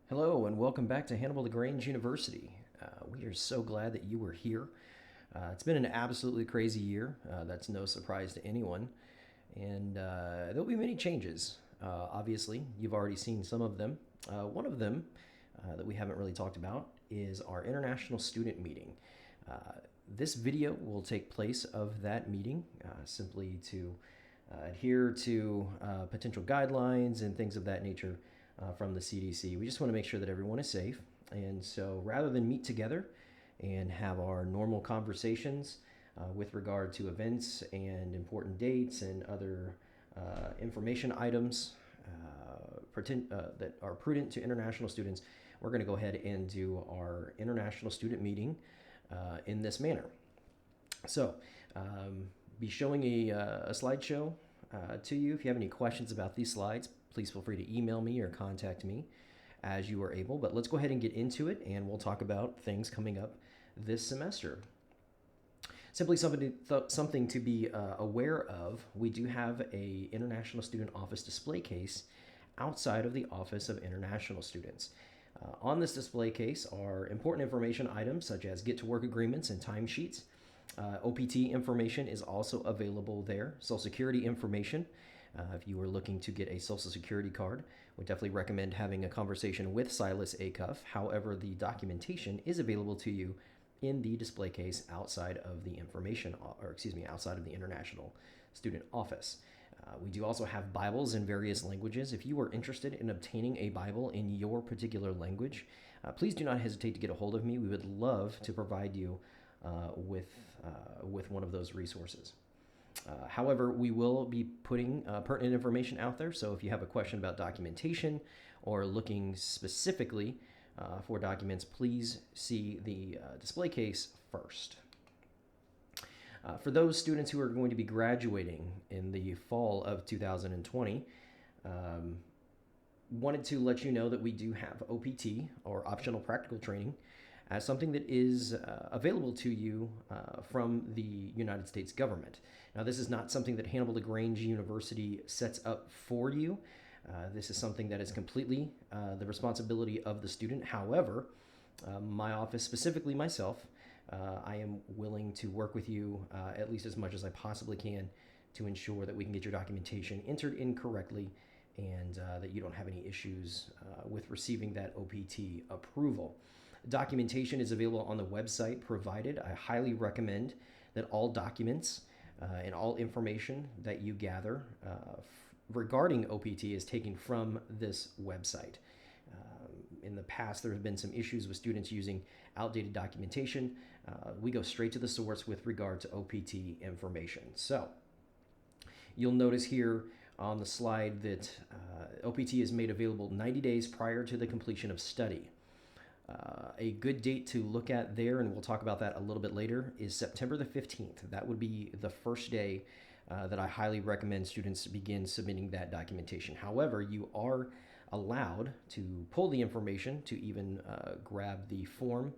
Hello, and welcome back to Hannibal LaGrange University. We are so glad that you were here. It's been an absolutely crazy year. That's no surprise to anyone. And there'll be many changes. Obviously, you've already seen some of them. One of them that we haven't really talked about is our International Student Meeting. This video will take place of that meeting simply to adhere to potential guidelines and things of that nature from the CDC. We just want to make sure that everyone is safe. And so rather than meet together and have our normal conversations with regard to events and important dates and other information items that are prudent to international students, we're going to go ahead and do our international student meeting in this manner. So, be showing a slideshow to you. If you have any questions about these slides, please feel free to email me or contact me as you are able. But let's go ahead and get into it, and we'll talk about things coming up this semester. Simply something to be aware of. We do have a International Student Office display case outside of the Office of International Students. On this display case are important information items such as get-to-work agreements and timesheets. OPT information is also available there. Social Security information, if you are looking to get a Social Security card, would definitely recommend having a conversation with Silas Acuff. However, the documentation is available to you in the display case outside of the outside of the International Student Office. We do also have Bibles in various languages. If you are interested in obtaining a Bible in your particular language, please do not hesitate to get a hold of me. We would love to provide you with one of those resources. However, we will be putting pertinent information out there. So if you have a question about documentation or looking specifically for documents, please see the display case first. For those students who are going to be graduating in the fall of 2020, wanted to let you know that we do have OPT, or optional practical training, as something that is available to you from the United States government. Now, this is not something that Hannibal LaGrange University sets up for you. This is something that is completely the responsibility of the student. However, my office, specifically myself, I am willing to work with you at least as much as I possibly can to ensure that we can get your documentation entered in correctly and that you don't have any issues with receiving that OPT approval. Documentation is available on the website provided. I highly recommend that all documents and all information that you gather regarding OPT is taken from this website. In the past, there have been some issues with students using outdated documentation. We go straight to the source with regard to OPT information. So you'll notice here on the slide that OPT is made available 90 days prior to the completion of study. A good date to look at there, and we'll talk about that a little bit later, is September the 15th. That would be the first day that I highly recommend students begin submitting that documentation. However, you are allowed to pull the information to even grab the form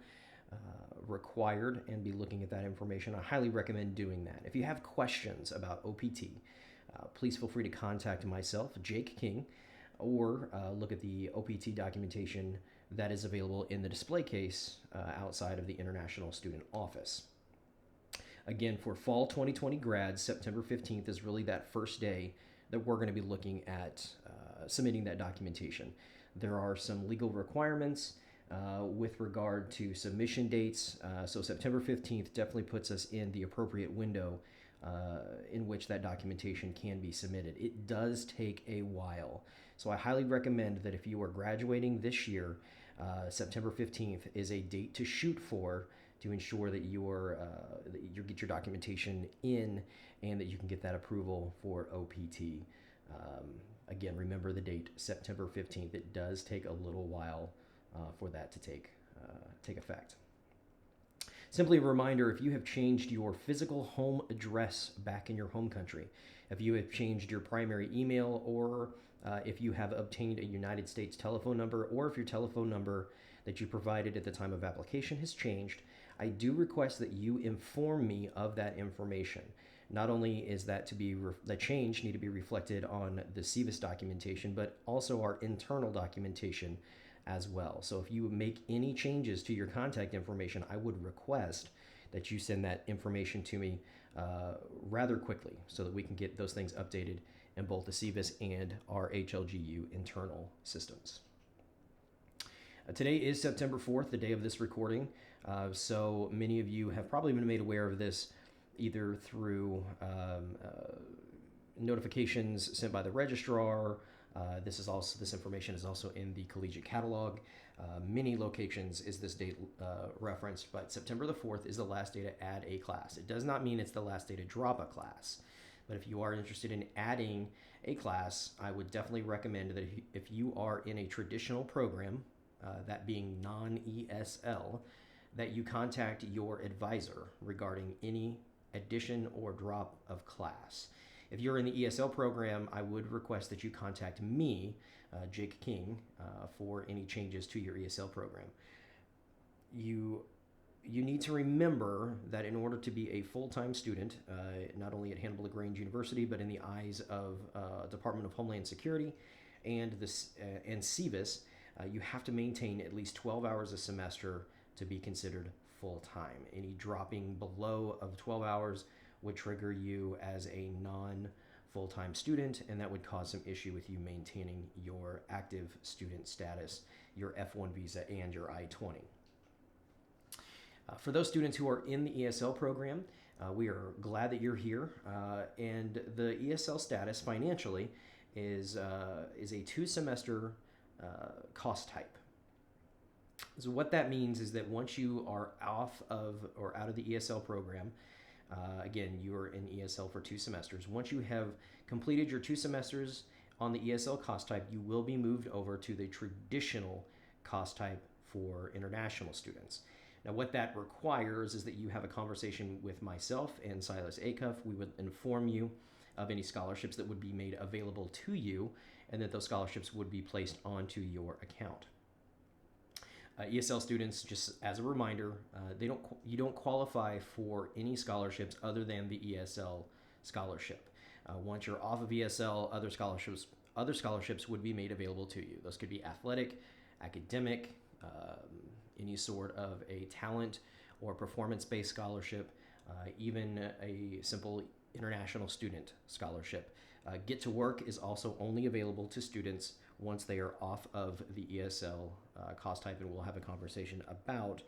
required and be looking at that information. I highly recommend doing that. If you have questions about OPT, please feel free to contact myself, Jake King, or look at the OPT documentation that is available in the display case outside of the International Student Office. Again, for fall 2020 grads, September 15th is really that first day that we're going to be looking at submitting that documentation. There are some legal requirements with regard to submission dates. So September 15th definitely puts us in the appropriate window in which that documentation can be submitted. It does take a while. So I highly recommend that if you are graduating this year, September 15th is a date to shoot for to ensure that you get your documentation in and that you can get that approval for OPT. Again, remember the date, September 15th. It does take a little while for that to take effect. Simply a reminder, if you have changed your physical home address back in your home country, if you have changed your primary email, or if you have obtained a United States telephone number, or if your telephone number that you provided at the time of application has changed, I do request that you inform me of that information. Not only is that to be the change need to be reflected on the CVIS documentation, but also our internal documentation as well. So if you make any changes to your contact information, I would request that you send that information to me rather quickly so that we can get those things updated in both the CVIS and our HLGU internal systems. Today is September 4th, the day of this recording. So many of you have probably been made aware of this either through notifications sent by the registrar. This information is also in the collegiate catalog. Many locations is this date referenced, but September the 4th is the last day to add a class. It does not mean it's the last day to drop a class, but if you are interested in adding a class, I would definitely recommend that if you are in a traditional program, that being non-ESL, that you contact your advisor regarding any addition or drop of class. If you're in the ESL program, I would request that you contact me, Jake King, for any changes to your ESL program. You need to remember that in order to be a full-time student, not only at Hannibal LaGrange University, but in the eyes of Department of Homeland Security and CVIS, you have to maintain at least 12 hours a semester to be considered full-time. Any dropping below of 12 hours would trigger you as a non-full-time student, and that would cause some issue with you maintaining your active student status, your F1 visa, and your I-20. For those students who are in the ESL program, we are glad that you're here, and the ESL status financially is a 2-semester cost type. So what that means is that once you are off of or out of the ESL program, again, you are in ESL for 2 semesters. Once you have completed your 2 semesters on the ESL cost type, you will be moved over to the traditional cost type for international students. Now, what that requires is that you have a conversation with myself and Silas Acuff. We would inform you of any scholarships that would be made available to you, and that those scholarships would be placed onto your account. ESL students, just as a reminder, you don't qualify for any scholarships other than the ESL scholarship. Once you're off of ESL, other scholarships would be made available to you. Those could be athletic, academic, any sort of a talent or performance-based scholarship, even a simple international student scholarship. Get to Work is also only available to students once they are off of the ESL cost type, and we'll have a conversation about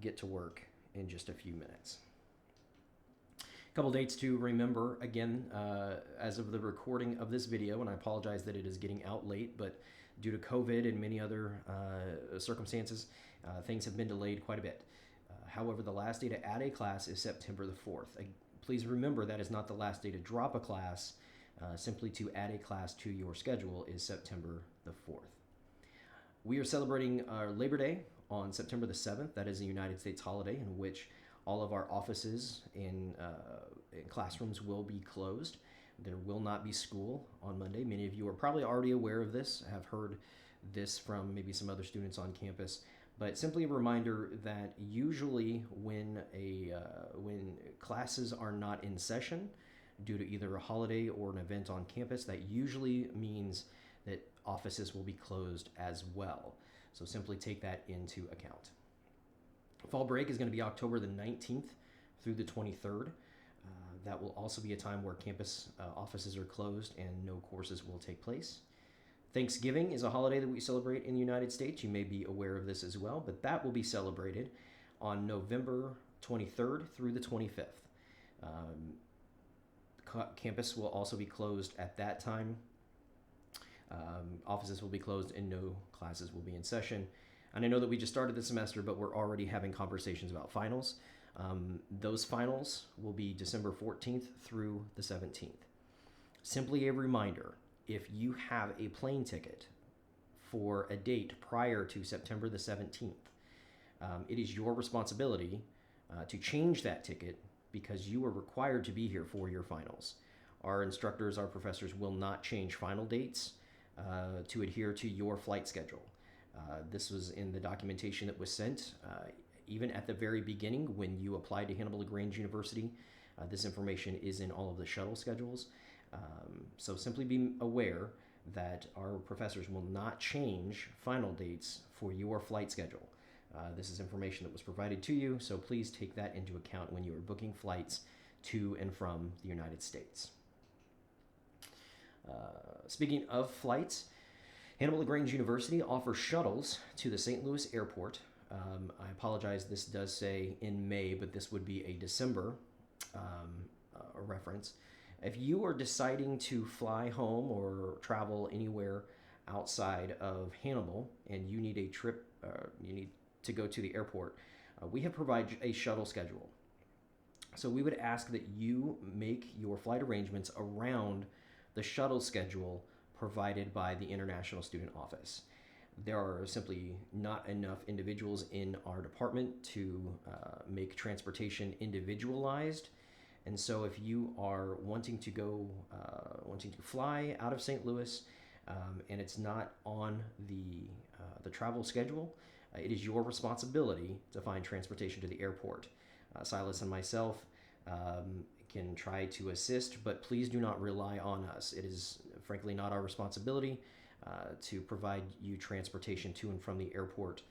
Get to Work in just a few minutes. A couple dates to remember, again, as of the recording of this video, and I apologize that it is getting out late, but due to COVID and many other circumstances, things have been delayed quite a bit. However, the last day to add a class is September the 4th. Please remember that is not the last day to drop a class. Simply to add a class to your schedule is September the 4th. We are celebrating our Labor Day on September the 7th. That is a United States holiday in which all of our offices in classrooms will be closed. There will not be school on Monday. Many of you are probably already aware of this, have heard this from maybe some other students on campus. But simply a reminder that usually when classes are not in session due to either a holiday or an event on campus, that usually means that offices will be closed as well. So simply take that into account. Fall break is going to be October the 19th through the 23rd. That will also be a time where campus offices are closed and no courses will take place. Thanksgiving is a holiday that we celebrate in the United States. You may be aware of this as well, but that will be celebrated on November 23rd through the 25th. Campus will also be closed at that time. Offices will be closed and no classes will be in session. And I know that we just started the semester, but we're already having conversations about finals. Those finals will be December 14th through the 17th. Simply a reminder, if you have a plane ticket for a date prior to September the 17th, it is your responsibility to change that ticket because you are required to be here for your finals. Our instructors, our professors will not change final dates to adhere to your flight schedule. This was in the documentation that was sent. Even at the very beginning, when you applied to Hannibal LaGrange University, this information is in all of the shuttle schedules. So simply be aware that our professors will not change final dates for your flight schedule. This is information that was provided to you, so please take that into account when you are booking flights to and from the United States. Speaking of flights, Hannibal LaGrange University offers shuttles to the St. Louis airport. I apologize, this does say in May, but this would be a December reference. If you are deciding to fly home or travel anywhere outside of Hannibal and you need a trip, you need to go to the airport, we have provided a shuttle schedule. So we would ask that you make your flight arrangements around the shuttle schedule provided by the International Student Office. There are simply not enough individuals in our department to make transportation individualized. And so if you are wanting to fly out of St. Louis and it's not on the travel schedule, it is your responsibility to find transportation to the airport. Silas and myself can try to assist, but please do not rely on us. It is frankly not our responsibility to provide you transportation to and from the airport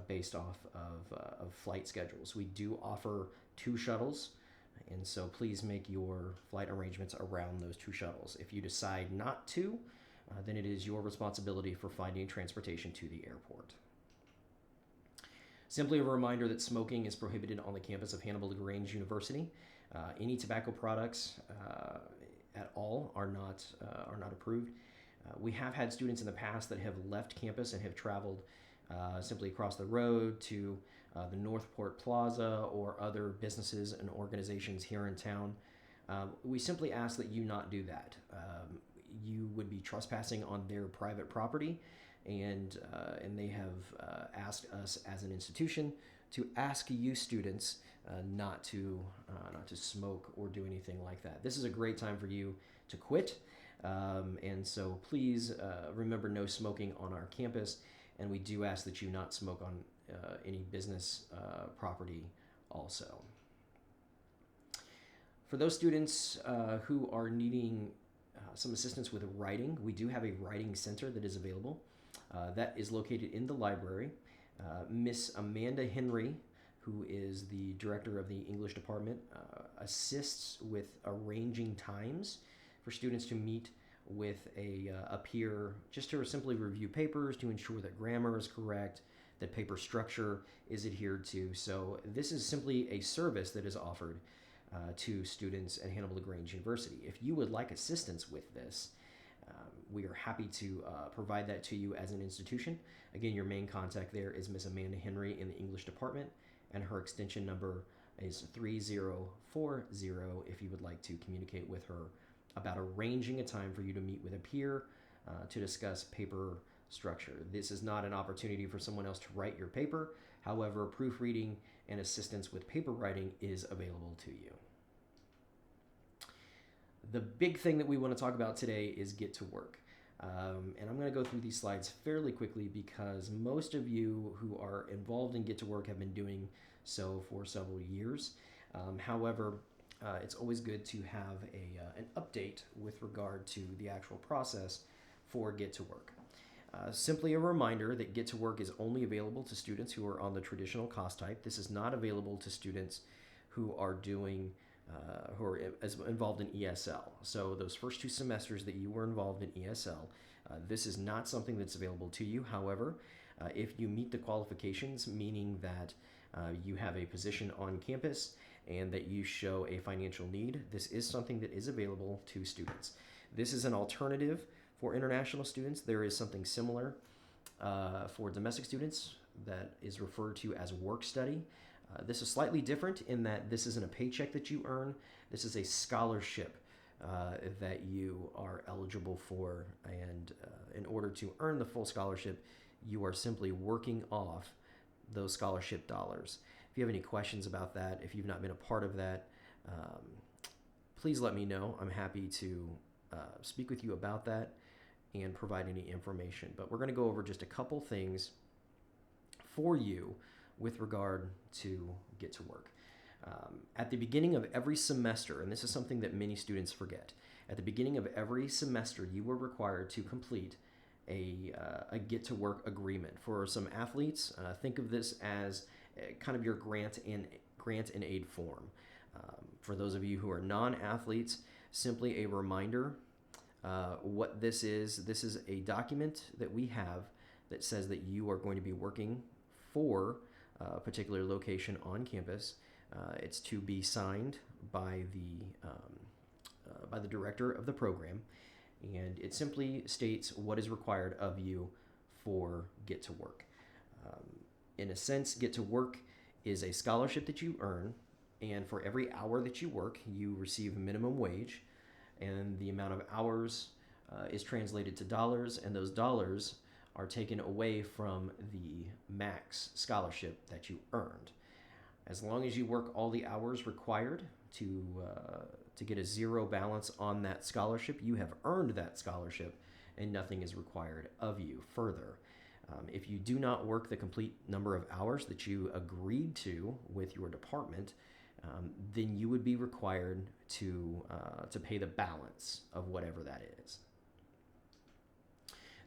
based off of flight schedules. We do offer 2 shuttles, and so please make your flight arrangements around those 2 shuttles. If you decide not to, then it is your responsibility for finding transportation to the airport. Simply a reminder that smoking is prohibited on the campus of Hannibal LaGrange University. Any tobacco products at all are not approved. We have had students in the past that have left campus and have traveled simply across the road to the Northport Plaza or other businesses and organizations here in town. We simply ask that you not do that. You would be trespassing on their private property, and they have asked us as an institution to ask you students not to smoke or do anything like that. This is a great time for you to quit, and so please remember no smoking on our campus, and we do ask that you not smoke on any business property also. For those students who are needing some assistance with writing, we do have a writing center that is available. That is located in the library. Miss Amanda Henry, who is the director of the English department, assists with arranging times for students to meet with a peer just to simply review papers to ensure that grammar is correct, that paper structure is adhered to. So this is simply a service that is offered to students at Hannibal LaGrange University. If you would like assistance with this, we are happy to provide that to you as an institution. Again, your main contact there is Miss Amanda Henry in the English department, and her extension number is 3040 if you would like to communicate with her about arranging a time for you to meet with a peer to discuss paper structure. This is not an opportunity for someone else to write your paper. However, proofreading and assistance with paper writing is available to you. The big thing that we want to talk about today is Get to Work. And I'm going to go through these slides fairly quickly because most of you who are involved in Get to Work have been doing so for several years. However, it's always good to have an update with regard to the actual process for Get to Work. Simply a reminder that Get to Work is only available to students who are on the traditional cost type. This is not available to students who are involved in ESL. So those first 2 semesters that you were involved in ESL, this is not something that's available to you. However, if you meet the qualifications, meaning that you have a position on campus and that you show a financial need, this is something that is available to students. This is an alternative for international students. There is something similar for domestic students that is referred to as work study. This is slightly different in that this isn't a paycheck that you earn. This is a scholarship that you are eligible for, and in order to earn the full scholarship, you are simply working off those scholarship dollars. If you have any questions about that, if you've not been a part of that, please let me know. I'm happy to speak with you about that and provide any information. But we're going to go over just a couple things for you with regard to Get to Work. At the beginning of every semester, and this is something that many students forget, At the beginning of every semester, you were required to complete a get to work agreement. For some athletes, think of this as kind of your grant and aid form. For those of you who are non-athletes, simply a reminder what this is. This is a document that we have that says that you are going to be working for a particular location on campus. It's to be signed by the director of the program, and it simply states what is required of you for Get to Work. In a sense, Get to Work is a scholarship that you earn, and for every hour that you work, you receive minimum wage, and the amount of hours is translated to dollars, and those dollars are taken away from the max scholarship that you earned. As long as you work all the hours required to get a zero balance on that scholarship, you have earned that scholarship, and nothing is required of you further. If you do not work the complete number of hours that you agreed to with your department, then you would be required to pay the balance of whatever that is.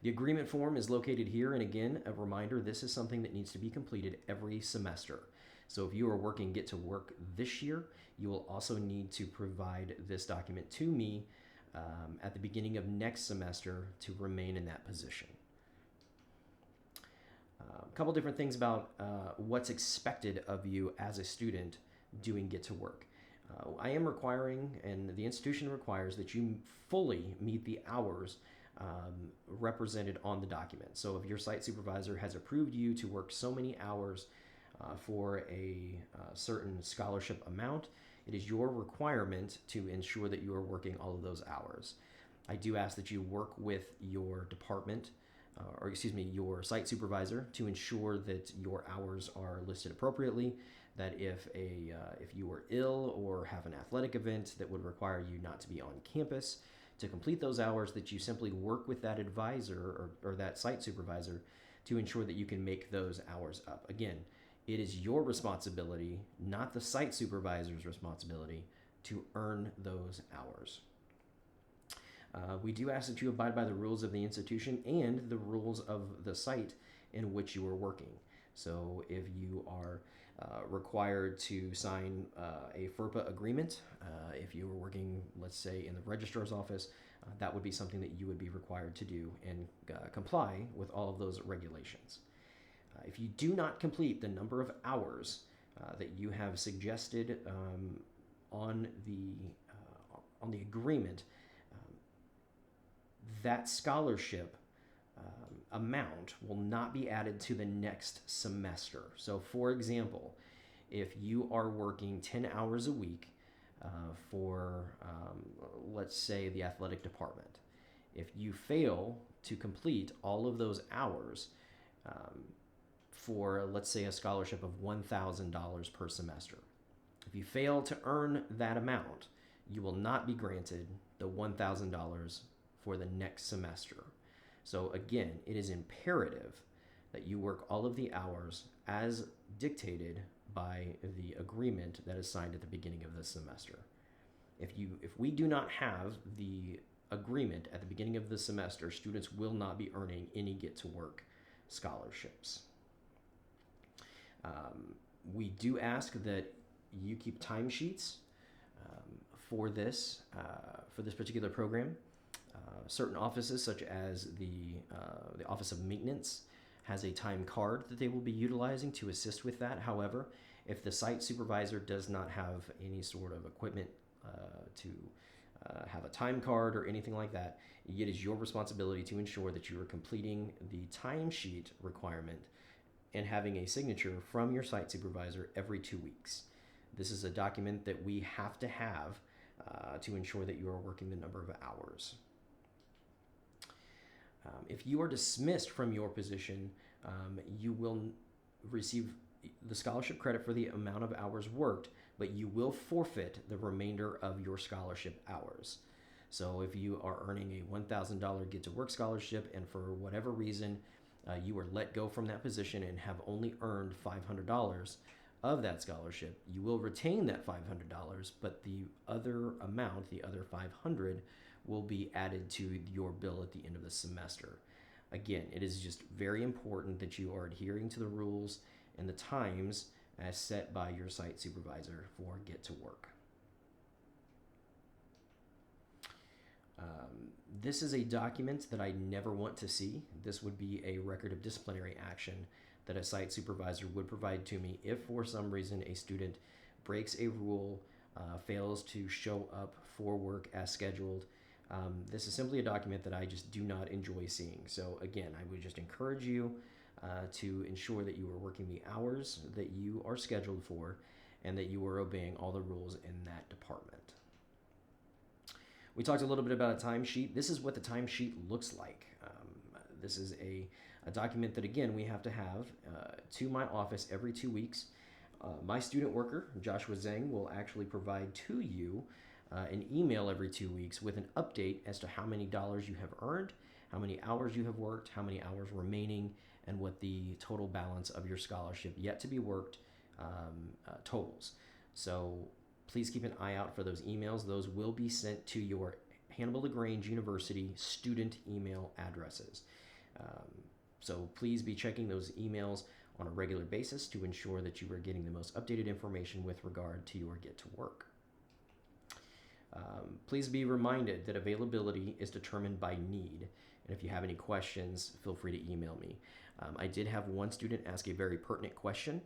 The agreement form is located here, and again, a reminder, this is something that needs to be completed every semester. So if you are working Get to Work this year, you will also need to provide this document to me at the beginning of next semester to remain in that position. A couple different things about what's expected of you as a student doing Get to Work. I am requiring, and the institution requires, that you fully meet the hours represented on the document. So if your site supervisor has approved you to work so many hours for a certain scholarship amount, it is your requirement to ensure that you are working all of those hours. I do ask that you work with your department, your site supervisor, to ensure that your hours are listed appropriately, that if you are ill or have an athletic event that would require you not to be on campus to complete those hours, that you simply work with that advisor or that site supervisor to ensure that you can make those hours up. Again, it is your responsibility, not the site supervisor's responsibility, to earn those hours. We do ask that you abide by the rules of the institution and the rules of the site in which you are working. So if you are required to sign a FERPA agreement, if you were working, let's say, in the registrar's office, that would be something that you would be required to do and comply with all of those regulations. If you do not complete the number of hours that you have suggested on the agreement, that scholarship amount will not be added to the next semester. So, for example, if you are working 10 hours a week for, let's say, the athletic department, if you fail to complete all of those hours for, let's say, a scholarship of $1,000 per semester, if you fail to earn that amount, you will not be granted the $1,000 for the next semester. So again, it is imperative that you work all of the hours as dictated by the agreement that is signed at the beginning of the semester. If we do not have the agreement at the beginning of the semester, students will not be earning any Get to Work scholarships. We do ask that you keep timesheets for this particular program. Certain offices, such as the Office of Maintenance, has a time card that they will be utilizing to assist with that. However, if the site supervisor does not have any sort of equipment to have a time card or anything like that, it is your responsibility to ensure that you are completing the timesheet requirement and having a signature from your site supervisor every 2 weeks. This is a document that we have to have to ensure that you are working the number of hours. If you are dismissed from your position, you will receive the scholarship credit for the amount of hours worked, but you will forfeit the remainder of your scholarship hours. So if you are earning a $1,000 Get to Work scholarship and for whatever reason you were let go from that position and have only earned $500 of that scholarship, you will retain that $500, but the other amount, the other $500, will be added to your bill at the end of the semester. Again, it is just very important that you are adhering to the rules and the times as set by your site supervisor for Get to Work. This is a document that I never want to see. This would be a record of disciplinary action that a site supervisor would provide to me if for some reason a student breaks a rule, fails to show up for work as scheduled. This is simply a document that I just do not enjoy seeing. So again, I would just encourage you to ensure that you are working the hours that you are scheduled for and that you are obeying all the rules in that department. We talked a little bit about a timesheet. This is what the timesheet looks like. This is a document that, again, we have to have to my office every 2 weeks. My student worker, Joshua Zhang, will actually provide to you an email every 2 weeks with an update as to how many dollars you have earned, how many hours you have worked, how many hours remaining, and what the total balance of your scholarship yet to be worked totals. So please keep an eye out for those emails. Those will be sent to your Hannibal LaGrange University student email addresses. So please be checking those emails on a regular basis to ensure that you are getting the most updated information with regard to your Get to Work. Please be reminded that availability is determined by need. And if you have any questions, feel free to email me. I did have one student ask a very pertinent question.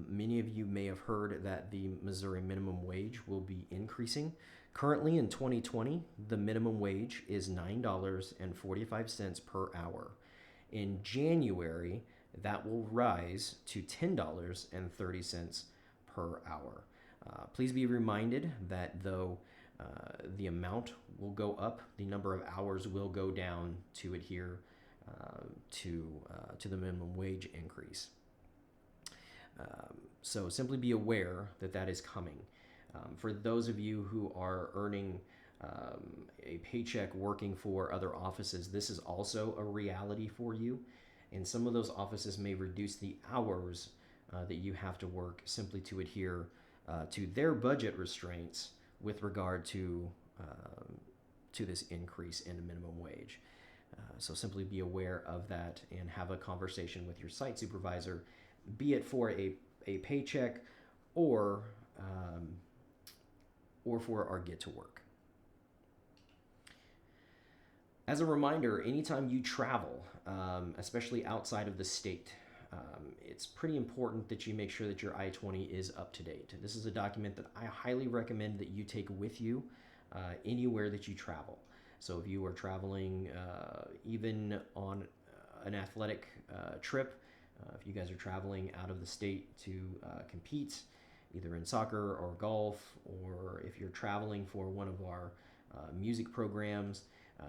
Many of you may have heard that the Missouri minimum wage will be increasing. Currently in 2020, the minimum wage is $9.45 per hour. In January, that will rise to $10.30 per hour. Please be reminded that though the amount will go up, the number of hours will go down to adhere to the minimum wage increase. So simply be aware that that is coming. For those of you who are earning a paycheck working for other offices, this is also a reality for you. And some of those offices may reduce the hours that you have to work simply to adhere to their budget restraints with regard to this increase in the minimum wage. So simply be aware of that and have a conversation with your site supervisor, be it for a paycheck or for our Get to Work. As a reminder, anytime you travel, especially outside of the state, it's pretty important that you make sure that your I-20 is up to date. This is a document that I highly recommend that you take with you anywhere that you travel. So if you are traveling even on an athletic trip, if you guys are traveling out of the state to compete, either in soccer or golf, or if you're traveling for one of our music programs,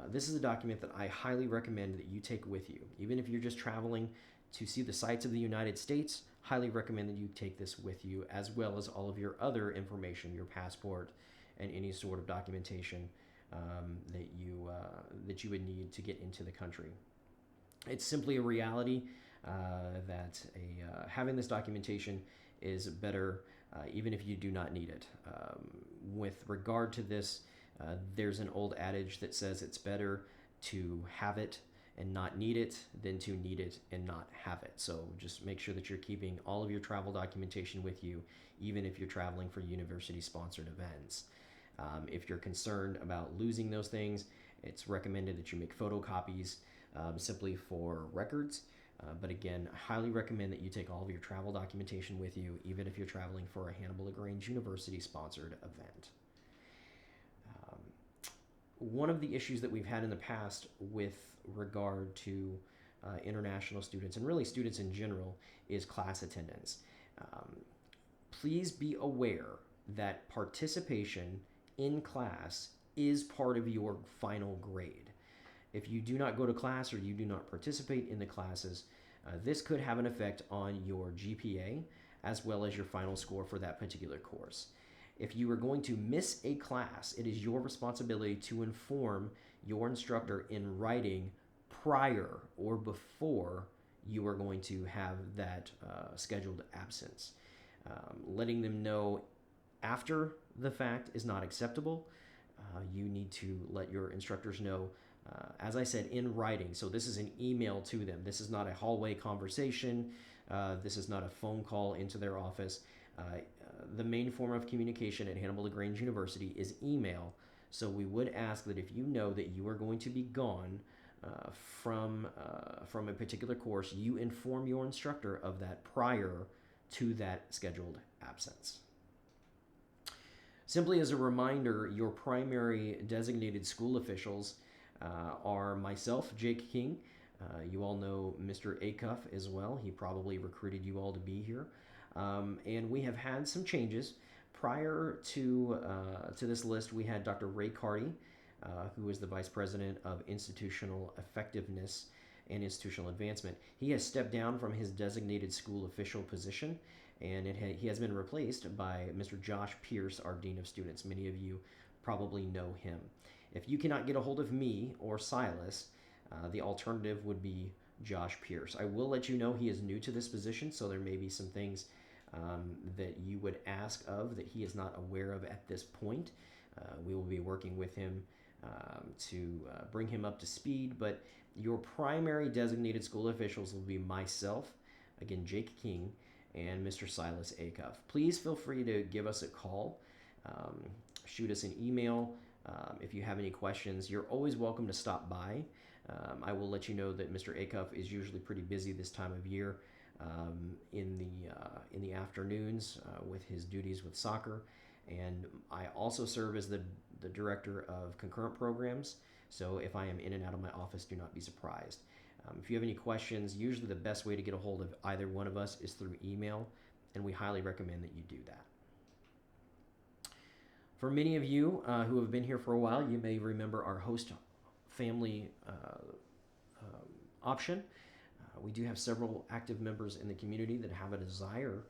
this is a document that I highly recommend that you take with you. Even if you're just traveling to see the sights of the United States, highly recommend that you take this with you, as well as all of your other information, your passport, and any sort of documentation that you would need to get into the country. It's simply a reality that having this documentation is better even if you do not need it. With regard to this, there's an old adage that says it's better to have it and not need it than to need it and not have it. So just make sure that you're keeping all of your travel documentation with you, even if you're traveling for university-sponsored events. If you're concerned about losing those things, it's recommended that you make photocopies simply for records. But again, I highly recommend that you take all of your travel documentation with you, even if you're traveling for a Hannibal LaGrange University-sponsored event. One of the issues that we've had in the past with regard to international students, and really students in general, is class attendance. Please be aware that participation in class is part of your final grade. If you do not go to class or you do not participate in the classes, this could have an effect on your GPA as well as your final score for that particular course. If you are going to miss a class, it is your responsibility to inform your instructor in writing prior or before you are going to have that scheduled absence. Letting them know after the fact is not acceptable. you need to let your instructors know, as I said, in writing. So this is an email to them. This is not a hallway conversation. This is not a phone call into their office. The main form of communication at Hannibal LaGrange University is email. So we would ask that if you know that you are going to be gone from a particular course, you inform your instructor of that prior to that scheduled absence. Simply as a reminder, your primary designated school officials are myself, Jake King. You all know Mr. Acuff as well. He probably recruited you all to be here. And we have had some changes. Prior to this list, we had Dr. Ray Carty, who is the Vice President of Institutional Effectiveness and Institutional Advancement. He has stepped down from his designated school official position, and he has been replaced by Mr. Josh Pierce, our Dean of Students. Many of you probably know him. If you cannot get a hold of me or Silas, the alternative would be Josh Pierce. I will let you know he is new to this position, so there may be some things that you would ask of that he is not aware of at this point. We will be working with him to bring him up to speed, but your primary designated school officials will be myself, again, Jake King, and Mr. Silas Acuff. Please feel free to give us a call, shoot us an email. If you have any questions, you're always welcome to stop by. I will let you know that Mr. Acuff is usually pretty busy this time of year in the afternoons with his duties with soccer. And I also serve as the director of concurrent programs. So if I am in and out of my office, do not be surprised. If you have any questions, usually the best way to get a hold of either one of us is through email, and we highly recommend that you do that. For many of you who have been here for a while, you may remember our host family option. We do have several active members in the community that have a desire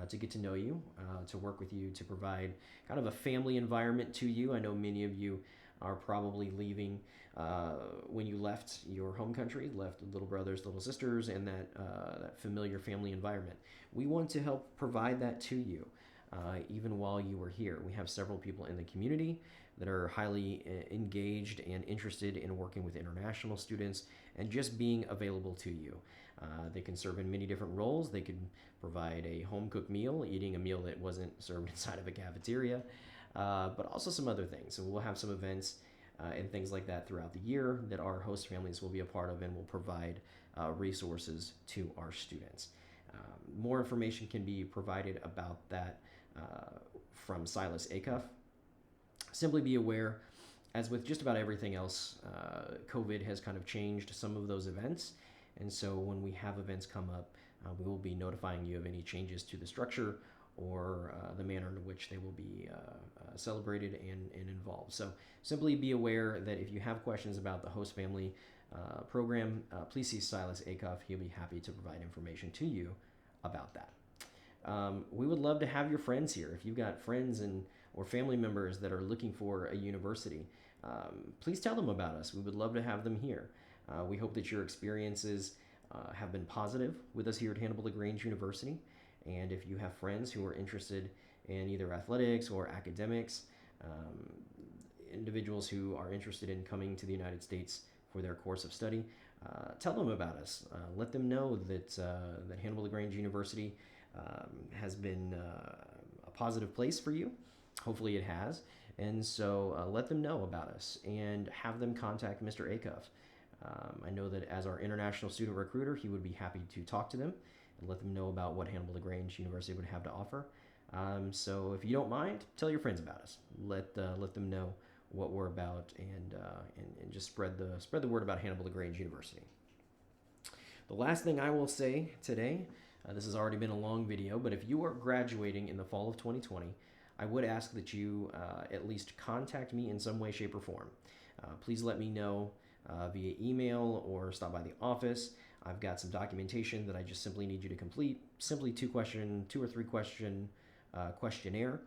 to get to know you, to work with you, to provide kind of a family environment to you. I know many of you are probably leaving when you left your home country, left little brothers, little sisters, and that familiar family environment. We want to help provide that to you. Even while you were here. We have several people in the community that are highly engaged and interested in working with international students and just being available to you. They can serve in many different roles. They could provide a home-cooked meal, eating a meal that wasn't served inside of a cafeteria, but also some other things. So we'll have some events and things like that throughout the year that our host families will be a part of and will provide resources to our students. More information can be provided about that from Silas Acuff. Simply be aware, as with just about everything else, COVID has kind of changed some of those events. And so when we have events come up, we will be notifying you of any changes to the structure or the manner in which they will be celebrated and involved. So simply be aware that if you have questions about the host family program, please see Silas Acuff. He'll be happy to provide information to you about that. We would love to have your friends here. If you've got friends or family members that are looking for a university, please tell them about us. We would love to have them here. We hope that your experiences have been positive with us here at Hannibal LaGrange University. And if you have friends who are interested in either athletics or academics, individuals who are interested in coming to the United States for their course of study, tell them about us. Let them know that Hannibal LaGrange University has been a positive place for you. Hopefully it has. And so let them know about us and have them contact Mr. Acuff. I know that as our international student recruiter, he would be happy to talk to them and let them know about what Hannibal LaGrange University would have to offer. So if you don't mind, tell your friends about us. Let them know what we're about and just spread the word about Hannibal LaGrange University. The last thing I will say today, this has already been a long video, but if you are graduating in the fall of 2020, I would ask that you at least contact me in some way, shape, or form. Please let me know via email or stop by the office. I've got some documentation that I just simply need you to complete. Simply two or three question questionnaire.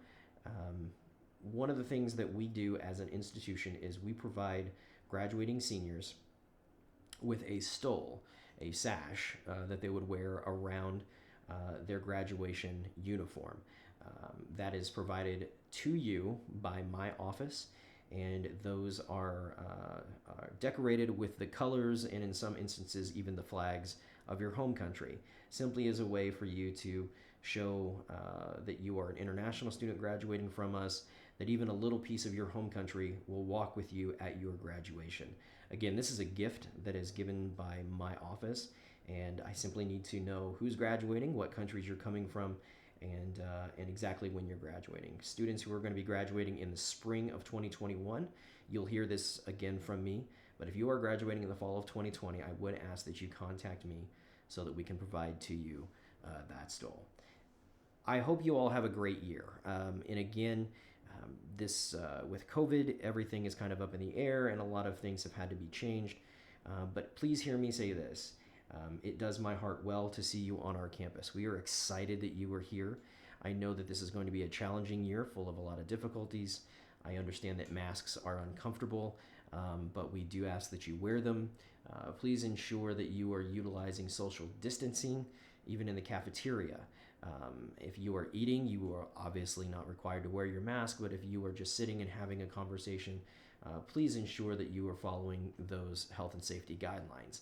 One of the things that we do as an institution is we provide graduating seniors with a stole, a sash that they would wear around their graduation uniform. That is provided to you by my office, and those are decorated with the colors and in some instances even the flags of your home country, simply as a way for you to show that you are an international student graduating from us, that even a little piece of your home country will walk with you at your graduation. Again, this is a gift that is given by my office, and I simply need to know who's graduating, what countries you're coming from, and exactly when you're graduating. Students who are going to be graduating in the spring of 2021, you'll hear this again from me, but if you are graduating in the fall of 2020, I would ask that you contact me so that we can provide to you that stole. I hope you all have a great year. And again, this with COVID, everything is kind of up in the air, and a lot of things have had to be changed. But please hear me say this. It does my heart well to see you on our campus. We are excited that you are here. I know that this is going to be a challenging year full of a lot of difficulties. I understand that masks are uncomfortable, but we do ask that you wear them. Please ensure that you are utilizing social distancing, even in the cafeteria. If you are eating, you are obviously not required to wear your mask, but if you are just sitting and having a conversation, please ensure that you are following those health and safety guidelines.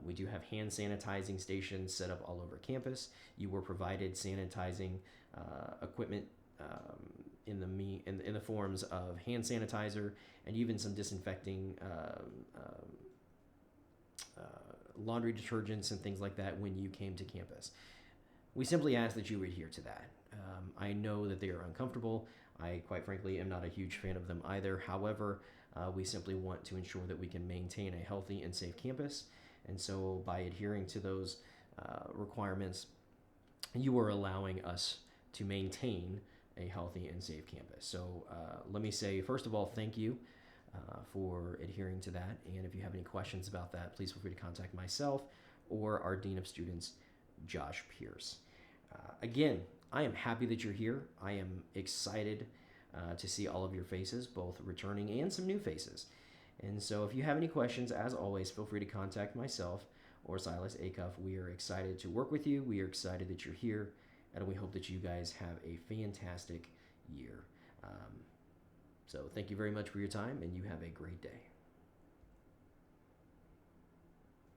We do have hand sanitizing stations set up all over campus. You were provided sanitizing equipment in the forms of hand sanitizer and even some disinfecting laundry detergents and things like that when you came to campus. We simply ask that you adhere to that. I know that they are uncomfortable. I, quite frankly, am not a huge fan of them either. However, we simply want to ensure that we can maintain a healthy and safe campus. And so by adhering to those requirements, you are allowing us to maintain a healthy and safe campus. So let me say, first of all, thank you for adhering to that. And if you have any questions about that, please feel free to contact myself or our Dean of Students, Josh Pierce. Again, I am happy that you're here. I am excited to see all of your faces, both returning and some new faces. And so if you have any questions, as always, feel free to contact myself or Silas Acuff. We are excited to work with you. We are excited that you're here, and we hope that you guys have a fantastic year. So thank you very much for your time, and you have a great day.